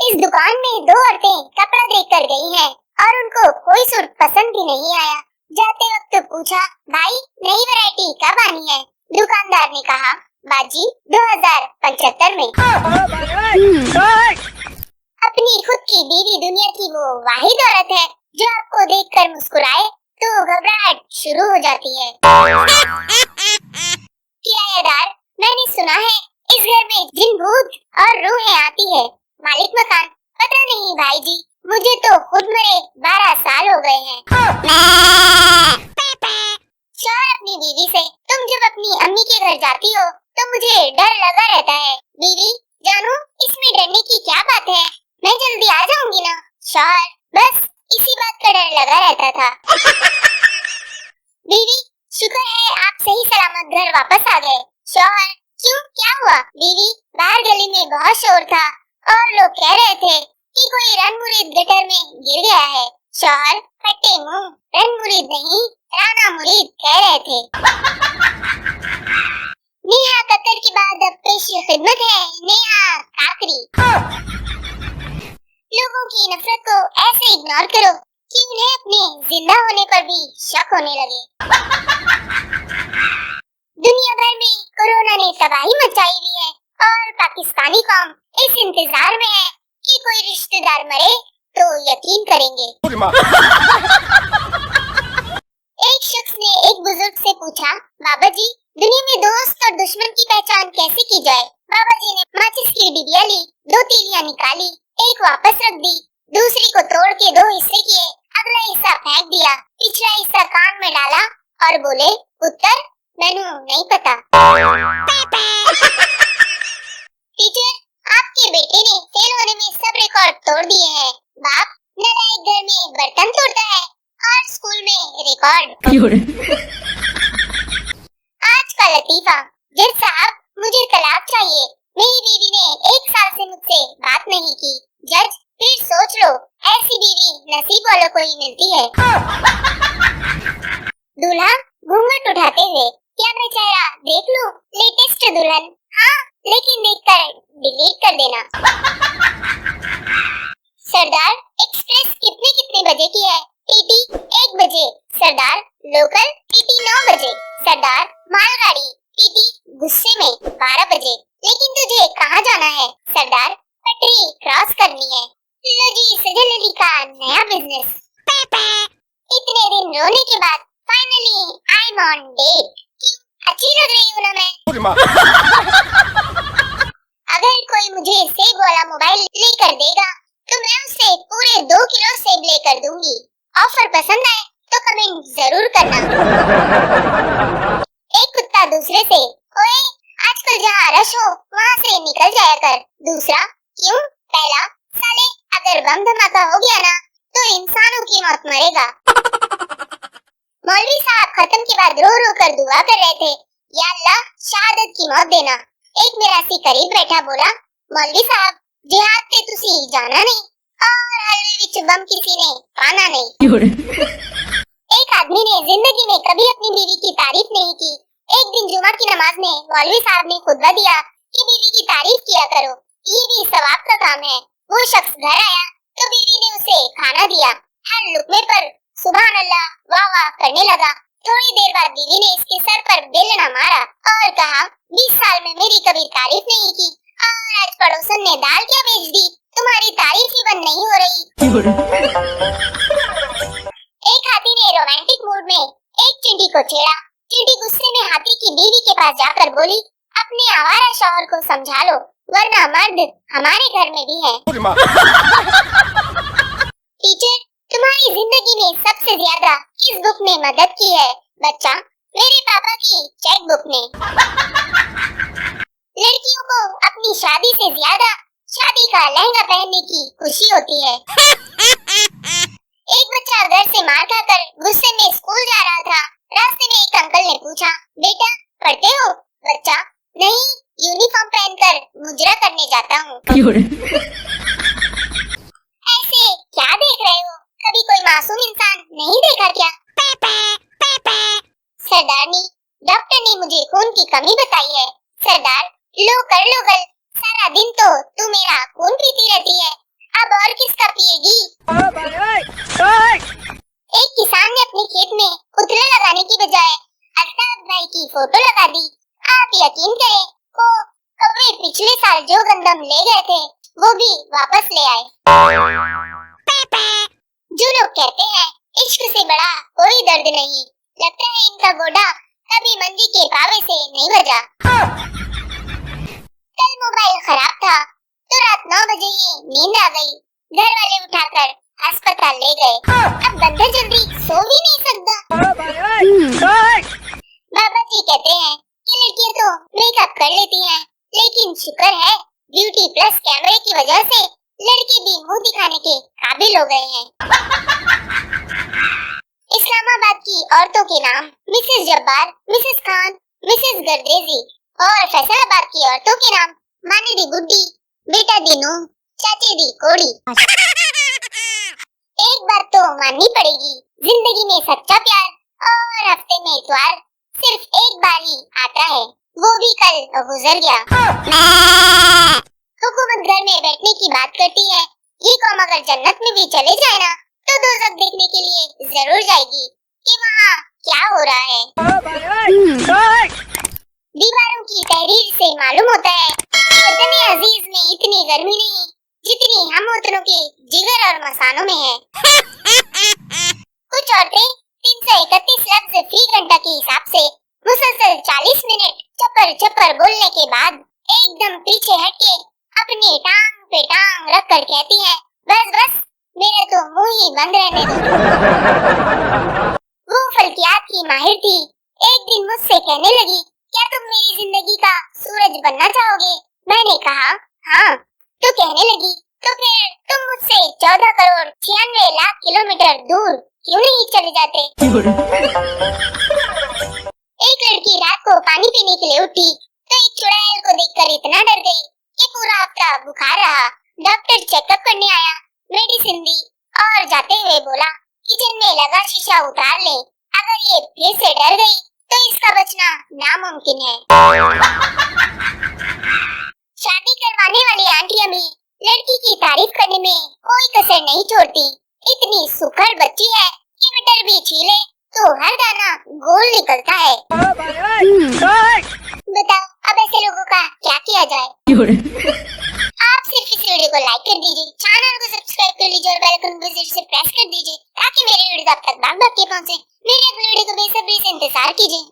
इस दुकान में दो औरतें कपड़ा देख कर गई हैं और उनको कोई सूट पसंद भी नहीं आया। जाते वक्त पूछा, भाई नई वैरायटी कब आनी है? दुकानदार ने कहा, बाजी 2075 में। अपनी खुद की बीवी दुनिया की वो वाहिद औरत है जो आपको देखकर मुस्कुराए तो घबराहट शुरू हो जाती है। किराएदार, मैंने सुना है इस घर में जिन भूत और रूहें आती है। मालिक मकान, पता नहीं भाई जी, मुझे तो खुद मरे 12 साल हो गए हैं। शौहर अपनी बीवी से, तुम जब अपनी अम्मी के घर जाती हो तो मुझे डर लगा रहता है। बीवी, जानू इसमें डरने की क्या बात है, मैं जल्दी आ जाऊंगी ना। शौहर, बस इसी बात का डर लगा रहता था। बीवी, शुक्र है आप सही सलामत घर वापस आ गए। शौहर, क्यों, क्या हुआ? बीवी, बाहर गली में बहुत शोर था और लोग कह रहे थे कि कोई रन-मुरीद गटर में गिर गया है। शौहर, फटे मुंह, रन-मुरीद नहीं राना मुरीद कह रहे थे। नेहा कक्कड़ के बाद अब पेश खिदमत है नेहा काकरी। लोगों की नफरत को ऐसे इग्नोर करो कि उन्हें अपने जिंदा होने पर भी शक होने लगे। दुनिया भर में कोरोना ने तबाही मचाई हुई है और पाकिस्तानी कौम इस इंतजार में है कि कोई रिश्तेदार मरे तो यकीन करेंगे। एक शख्स ने एक बुजुर्ग से पूछा, बाबा जी दुनिया में दोस्त और दुश्मन की पहचान कैसे की जाए? बाबा जी ने माचिस की डिबिया ली, 2 तीलियां निकाली, एक वापस रख दी, दूसरी को तोड़ के 2 हिस्से किए, अगला हिस्सा फेंक दिया, पिछला हिस्सा कान में डाला और बोले, उत्तर मैनू नहीं पता। टीचर, आपके बेटे ने फेल होने में सब रिकॉर्ड तोड़ दिए हैं। बाप, नालायक घर में बर्तन तोड़ता है और स्कूल में रिकॉर्ड। आज का लतीफा, जज साहब मुझे तलाक चाहिए, मेरी बीवी ने 1 साल से मुझसे बात नहीं की। जज, फिर सोच लो, ऐसी बीवी नसीब वालों को ही मिलती है। दूल्हा घूंघट उठाते हुए, क्या मैं चेहरा देख लूं? लेटेस्ट दुल्हन, हाँ लेकिन देखकर डिलीट कर देना। सरदार, एक्सप्रेस कितने बजे की है? टीटी 1 बजे। सरदार, लोकल? टीटी 9 बजे। सरदार, मालगाड़ी? टीटी गुस्से में 12 बजे। लेकिन तुझे कहाँ जाना है? सरदार, पटरी क्रॉस करनी है। लो जी, सजल अली का नया बिजनेस। इतने दिन रोने के बाद finally I am on date. अच्छी लग रही हूँ ना मैं? अगर कोई मुझे सेब वाला मोबाइल लेकर देगा तो मैं उसे पूरे 2 किलो सेब लेकर दूंगी। ऑफर पसंद आए तो कमेंट जरूर करना। एक कुत्ता दूसरे से, ओए आजकल जहाँ रश हो वहाँ से निकल जाया कर। दूसरा, क्यों? पहला, साले अगर बम धमाका हो गया ना तो इंसानों की मौत मरेगा। मौलवी साहब खत्म के बाद रो रो कर दुआ कर रहे थे, या अल्लाह शहादत की मौत देना। एक मिरासी करीब बैठा बोला, मौलवी साहब जिहाद पे तुसी जाना नहीं और हलवे विच बम किसी ने पाना नहीं। एक आदमी ने जिंदगी में कभी अपनी बीवी की तारीफ नहीं की। एक दिन जुमा की नमाज में मौलवी साहब ने खुतबा दिया कि बीवी की तारीफ किया करो, ये भी सवाब का काम है। वो शख्स घर आया तो बीवी ने उसे खाना दिया, हर लुकमे पर सुभान अल्लाह वाह वाह करने लगा। थोड़ी देर बाद बीवी ने इसके सर पर बेलना मारा और कहा, 20 साल में मेरी कभी तारीफ नहीं की और आज पड़ोसन ने दाल क्या बेच दी, तुम्हारी तारीफ ही बंद नहीं हो रही। एक हाथी ने रोमांटिक मूड में एक चींटी को छेड़ा। चींटी गुस्से में हाथी की बीवी के पास जाकर बोली, अपने आवारा शौहर को समझा लो वरना मर्द हमारे घर में भी है। टीचर, तुम्हारी जिंदगी में सबसे ज्यादा किस बुक ने मदद की है? बच्चा, मेरे पापा की चेक बुक ने। लड़कियों को अपनी शादी से ज्यादा शादी का लहंगा पहनने की खुशी होती है। एक बच्चा घर से मार खाकर गुस्से में स्कूल जा रहा था। रास्ते में एक अंकल ने पूछा, बेटा पढ़ते हो? बच्चा, नहीं, यूनिफॉर्म पहनकर मुजरा करने जाता हूँ। ऐसे क्या देख रहे हो? कभी कोई मासूम इंसान नहीं देखा क्या? सरदारनी, डॉक्टर ने मुझे खून की कमी बताई है। सरदार, लो कर लो गल, सारा दिन तो तू मेरा खून पीती रहती है। ही वापस ले आए। जो लोग कहते हैं इश्क से बड़ा कोई दर्द नहीं, लगता है इनका गोडा कभी मंदी के पावे से नहीं बजा। कल मोबाइल खराब था तो रात 9 बजे ही नींद आ गई। घर वाले उठाकर अस्पताल ले गए। अब बंदा जल्दी सो भी नहीं सकता। बाबा जी कहते हैं कि लड़कियां तो मेकअप कर लेती हैं, लेकिन शुक्र है ब्यूटी प्लस कैमरे की वजह से लड़के भी मुंह दिखाने के काबिल हो गए हैं। इस्लामाबाद की औरतों के नाम Mrs Jabbar, Mrs Khan, Mrs Gardezi और फैसलाबाद की औरतों के नाम मानी दी गुड्डी, बेटा दी नूह, चाची दी कोड़ी। एक बात तो माननी पड़ेगी, जिंदगी में सच्चा प्यार और हफ्ते में इतवार सिर्फ एक बार ही आता है, वो भी कल गुजर गया। हुकूमत घर में बैठने की बात करती है, ये कौम अगर जन्नत में भी चले जाए ना तो दोज़ख देखने के लिए जरूर जाएगी कि वहाँ क्या हो रहा है। दीवारों की तहरीर से मालूम होता है कि वतन अजीज में इतनी गर्मी नहीं जितनी हम वतनों के जिगर और मसानों में है। कुछ औरतें 331 लफ्ज फी घंटा के हिसाब से मुसलसल 40 मिनट चप्पर चप्पर बोलने के बाद एकदम पीछे हटके अपनी टांग पे टांग रख कर कहती है, बस बस मेरा तो मुंह ही बंद रहने दो। वो फल्कियात की माहिर थी, एक दिन मुझसे कहने लगी, क्या तुम मेरी जिंदगी का सूरज बनना चाहोगे? मैंने कहा हाँ। तो कहने लगी, तो फिर तुम मुझसे 14 करोड़ 96 लाख किलोमीटर दूर क्यों नहीं चले जाते? एक लड़की रात को पानी पीने के लिए उठी तो एक चुड़ैल को देखकर इतना डर गई कि पूरा हफ्ता बुखार रहा। डॉक्टर चेकअप करने आया, मेडिसिन दी और जाते हुए बोला, किचन में लगा शीशा उतार ले, अगर ये फिर से डर गई तो इसका बचना नामुमकिन है। शादी करवाने वाली आंटियां भी लड़की की तारीफ करने में कोई कसर नहीं छोड़ती। इतनी सुखड़ बच्ची है कि मटर भी छीले तो हर दाना गोल निकलता है। बताओ अब ऐसे लोगों का क्या किया जाए? आप सिर्फ इस वीडियो को लाइक कर दीजिए, चैनल को सब्सक्राइब कर लीजिए और बेल आइकन को जरूर से प्रेस कर दीजिए ताकि मेरे वीडियो आप तक बार-बार के पहुंचे। मेरे अगले वीडियो को बेसब्री से इंतजार कीजिए।